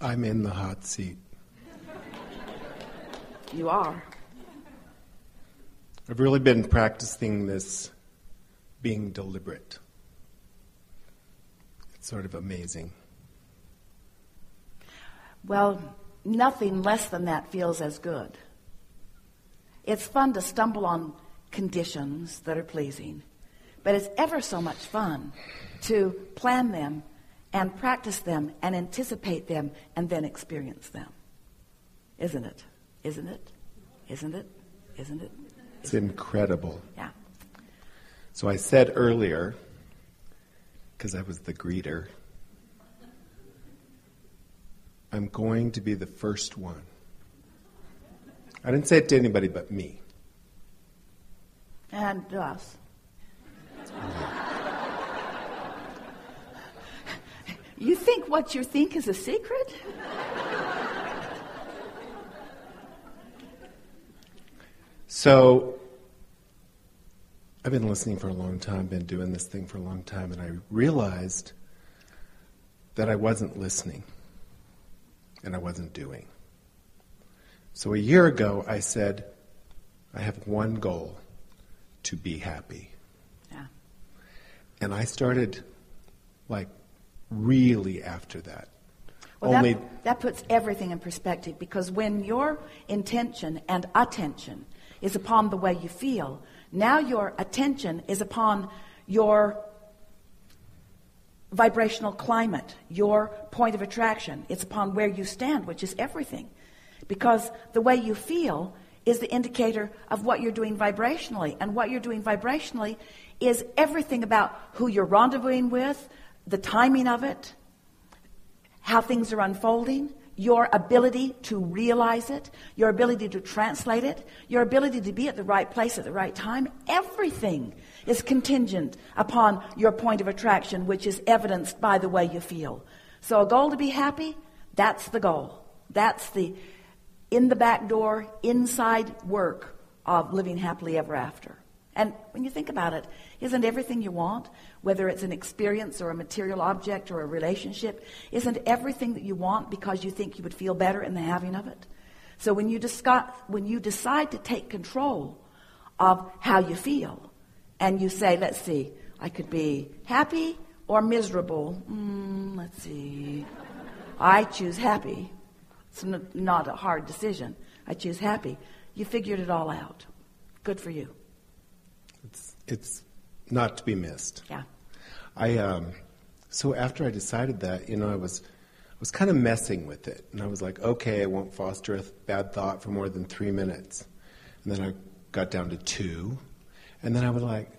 I'm in the hot seat. You are. I've really been practicing this being deliberate. It's sort of amazing. Well, nothing less than that feels as good. It's fun to stumble on conditions that are pleasing, but it's ever so much fun to plan them and practice them and anticipate them and then experience them. Isn't it? Isn't it? Isn't it? Isn't it? It's incredible. Yeah. So I said earlier, because I was the greeter, I'm going to be the first one. I didn't say it to anybody but me. And us. You think what you think is a secret? So, I've been listening for a long time, been doing this thing for a long time, and I realized that I wasn't listening and I wasn't doing. So a year ago, I said, I have one goal, to be happy. Yeah. And I started, really after that. Well, that puts everything in perspective, because when your intention and attention is upon the way you feel, now your attention is upon your vibrational climate, your point of attraction. It's upon where you stand, which is everything. Because the way you feel is the indicator of what you're doing vibrationally. And what you're doing vibrationally is everything about who you're rendezvousing with, the timing of it, how things are unfolding, your ability to realize it, your ability to translate it, your ability to be at the right place at the right time. Everything is contingent upon your point of attraction, which is evidenced by the way you feel. So a goal to be happy, that's the goal. That's the in the back door, inside work of living happily ever after. And when you think about it, isn't everything you want, whether it's an experience or a material object or a relationship, isn't everything that you want because you think you would feel better in the having of it? So when you decide to take control of how you feel, and you say, let's see, I could be happy or miserable. Let's see. I choose happy. It's not a hard decision. I choose happy. You figured it all out. Good for you. It's not to be missed. Yeah. So after I decided that, I was kind of messing with it, and I was like, okay, I won't foster a bad thought for more than 3 minutes, and then I got down to 2, and then I was like,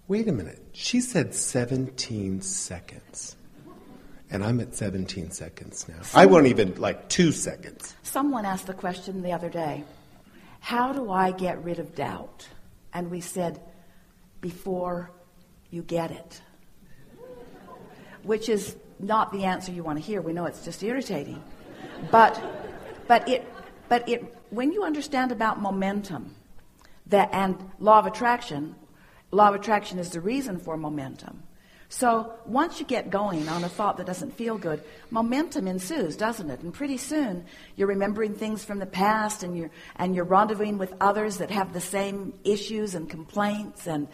wait a minute, she said 17 seconds, and I'm at 17 seconds now. I won't even 2 seconds. Someone asked the question the other day, how do I get rid of doubt? And we said, before you get it. Which is not the answer you want to hear. We know it's just irritating. But when you understand about momentum and law of attraction is the reason for momentum. So once you get going on a thought that doesn't feel good, momentum ensues, doesn't it? And pretty soon you're remembering things from the past, and you're rendezvousing with others that have the same issues and complaints, and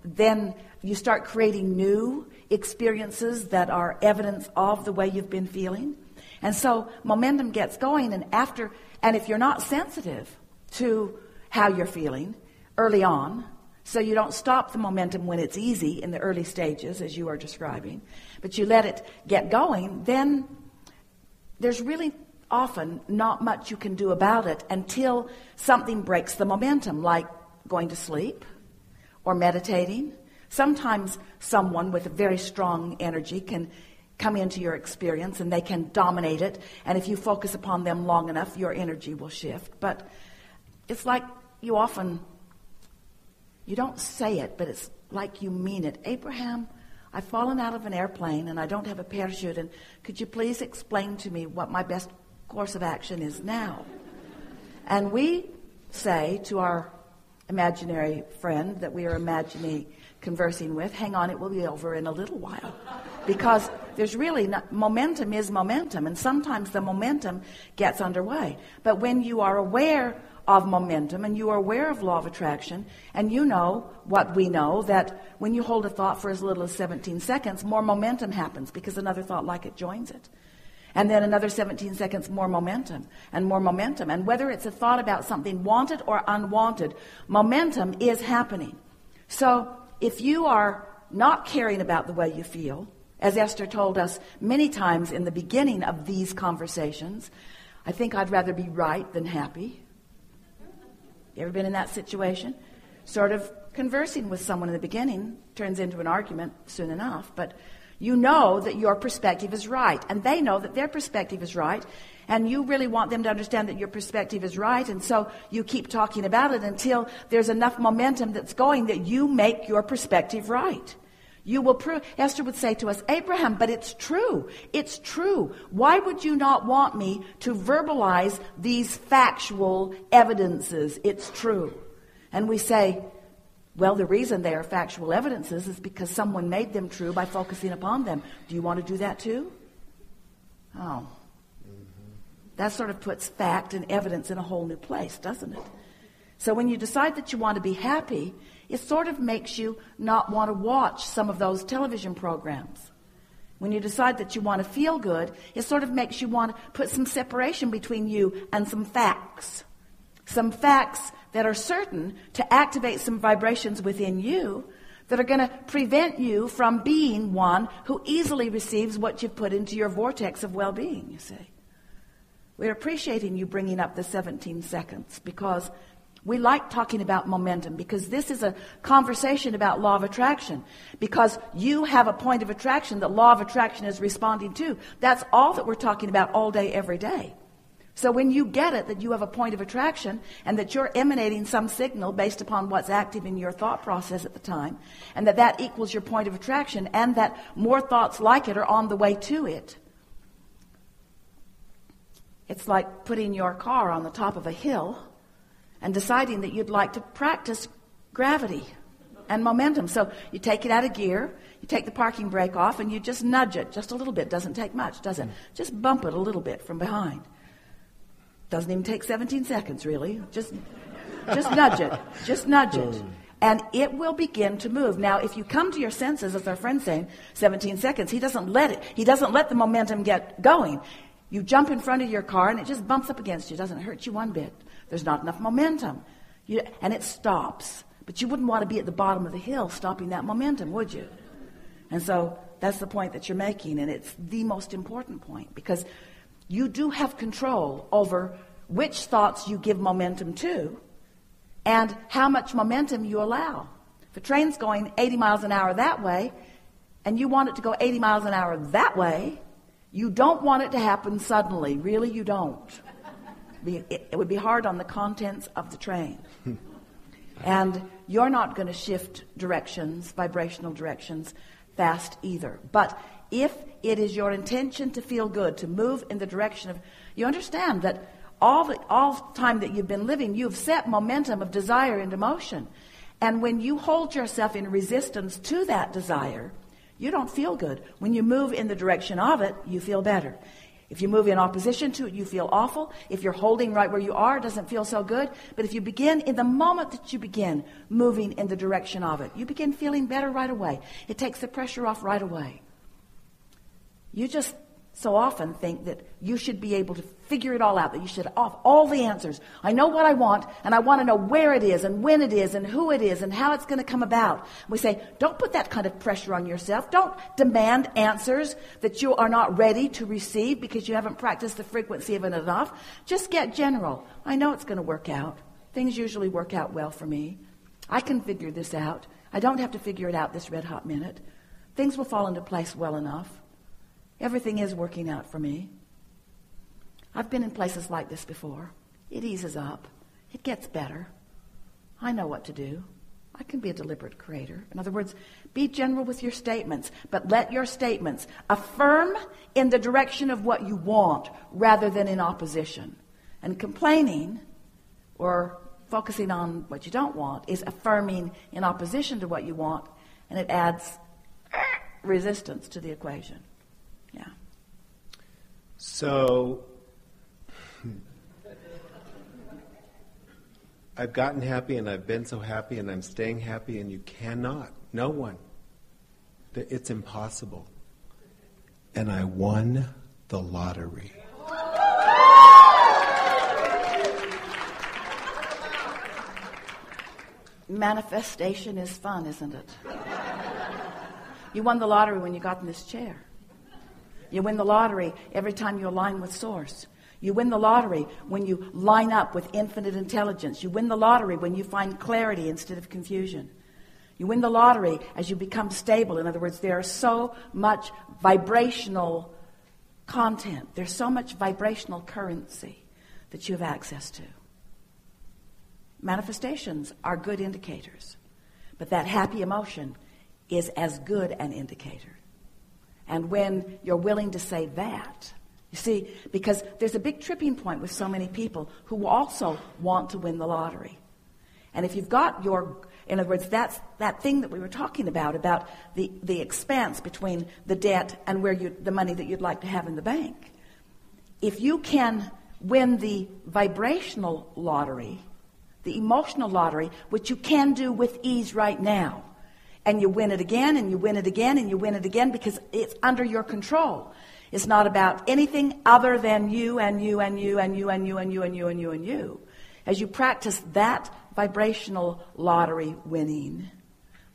then you start creating new experiences that are evidence of the way you've been feeling. And so momentum gets going, and if you're not sensitive to how you're feeling early on, so you don't stop the momentum when it's easy in the early stages, as you are describing, but you let it get going, then there's really often not much you can do about it until something breaks the momentum, like going to sleep or meditating. Sometimes someone with a very strong energy can come into your experience and they can dominate it, and if you focus upon them long enough, your energy will shift. But it's like you don't say it, but it's like you mean it. Abraham, I've fallen out of an airplane and I don't have a parachute, and could you please explain to me what my best course of action is now? And we say to our imaginary friend that we are imagining conversing with, hang on, it will be over in a little while. Because there's really momentum is momentum, and sometimes the momentum gets underway. But when you are aware of momentum and you are aware of law of attraction, and you know what we know, that when you hold a thought for as little as 17 seconds, more momentum happens because another thought like it joins it. And then another 17 seconds, more momentum and more momentum. And whether it's a thought about something wanted or unwanted, momentum is happening. So if you are not caring about the way you feel, as Esther told us many times in the beginning of these conversations, I think I'd rather be right than happy. You ever been in that situation? Sort of conversing with someone in the beginning turns into an argument soon enough, but you know that your perspective is right, and they know that their perspective is right, and you really want them to understand that your perspective is right, and so you keep talking about it until there's enough momentum that's going that you make your perspective right. You will prove. Esther would say to us, Abraham, but it's true. It's true. Why would you not want me to verbalize these factual evidences? It's true. And we say, well, the reason they are factual evidences is because someone made them true by focusing upon them. Do you want to do that too? Oh. That sort of puts fact and evidence in a whole new place, doesn't it? So when you decide that you want to be happy, it sort of makes you not want to watch some of those television programs. When you decide that you want to feel good, it sort of makes you want to put some separation between you and some facts. Some facts that are certain to activate some vibrations within you that are going to prevent you from being one who easily receives what you've put into your vortex of well-being, you see. We're appreciating you bringing up the 17 seconds because we like talking about momentum, because this is a conversation about law of attraction, because you have a point of attraction that law of attraction is responding to. That's all that we're talking about all day, every day. So when you get it, that you have a point of attraction and that you're emanating some signal based upon what's active in your thought process at the time, and that equals your point of attraction, and that more thoughts like it are on the way to it. It's like putting your car on the top of a hill and deciding that you'd like to practice gravity and momentum. So you take it out of gear, you take the parking brake off, and you just nudge it just a little bit. Doesn't take much, does it? Just bump it a little bit from behind. Doesn't even take 17 seconds, really. Just nudge it. Just nudge it. And it will begin to move. Now, if you come to your senses, as our friend's saying, 17 seconds, he doesn't let the momentum get going. You jump in front of your car, and it just bumps up against you. It doesn't hurt you one bit. There's not enough momentum. And it stops. But you wouldn't want to be at the bottom of the hill stopping that momentum, would you? And so that's the point that you're making, and it's the most important point, because you do have control over which thoughts you give momentum to and how much momentum you allow. If a train's going 80 miles an hour that way, and you want it to go 80 miles an hour that way, you don't want it to happen suddenly. Really, you don't. It would be hard on the contents of the train. And you're not going to shift directions, vibrational directions, fast either. But if it is your intention to feel good, to move in the direction of, you understand that all the time that you've been living, you've set momentum of desire into motion. And when you hold yourself in resistance to that desire, you don't feel good. When you move in the direction of it, you feel better. If you move in opposition to it, you feel awful. If you're holding right where you are, it doesn't feel so good. But if you begin, in the moment that you begin moving in the direction of it, you begin feeling better right away. It takes the pressure off right away. You just so often think that you should be able to figure it all out, that you should have all the answers. I know what I want, and I want to know where it is, and when it is, and who it is, and how it's going to come about. We say, don't put that kind of pressure on yourself. Don't demand answers that you are not ready to receive because you haven't practiced the frequency of it enough. Just get general. I know it's going to work out. Things usually work out well for me. I can figure this out. I don't have to figure it out this red hot minute. Things will fall into place well enough. Everything is working out for me. I've been in places like this before. It eases up. It gets better. I know what to do. I can be a deliberate creator. In other words, be general with your statements, but let your statements affirm in the direction of what you want rather than in opposition. And complaining or focusing on what you don't want is affirming in opposition to what you want, and it adds resistance to the equation. So I've gotten happy and I've been so happy and I'm staying happy, and you cannot. No one. It's impossible. And I won the lottery. Manifestation is fun, isn't it? You won the lottery when you got in this chair. You win the lottery every time you align with Source. You win the lottery when you line up with infinite intelligence. You win the lottery when you find clarity instead of confusion. You win the lottery as you become stable. In other words, there is so much vibrational content. There's so much vibrational currency that you have access to. Manifestations are good indicators, but that happy emotion is as good an indicator. And when you're willing to say that, you see, because there's a big tripping point with so many people who also want to win the lottery. And if you've got in other words, that's that thing that we were talking about the expanse between the debt and the money that you'd like to have in the bank. If you can win the vibrational lottery, the emotional lottery, which you can do with ease right now, and you win it again, and you win it again, and you win it again, because it's under your control. It's not about anything other than you and you and you and you and you and you and you and you and you. As you practice that vibrational lottery winning,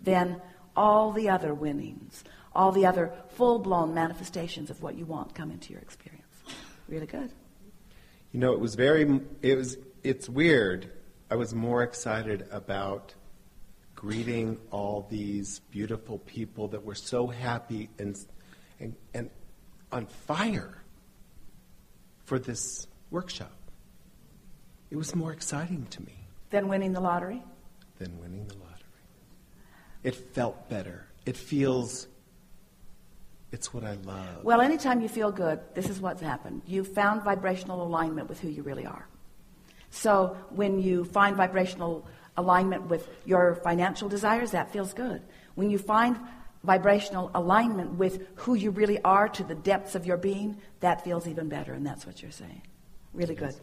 then all the other winnings, all the other full-blown manifestations of what you want come into your experience. Really good. You know, it's weird. I was more excited about greeting all these beautiful people that were so happy and on fire for this workshop. It was more exciting to me. Than winning the lottery? Than winning the lottery. It felt better. It's what I love. Well, anytime you feel good, this is what's happened. You've found vibrational alignment with who you really are. So when you find vibrational alignment with your financial desires, that feels good. When you find vibrational alignment with who you really are to the depths of your being, that feels even better, and that's what you're saying. Really good.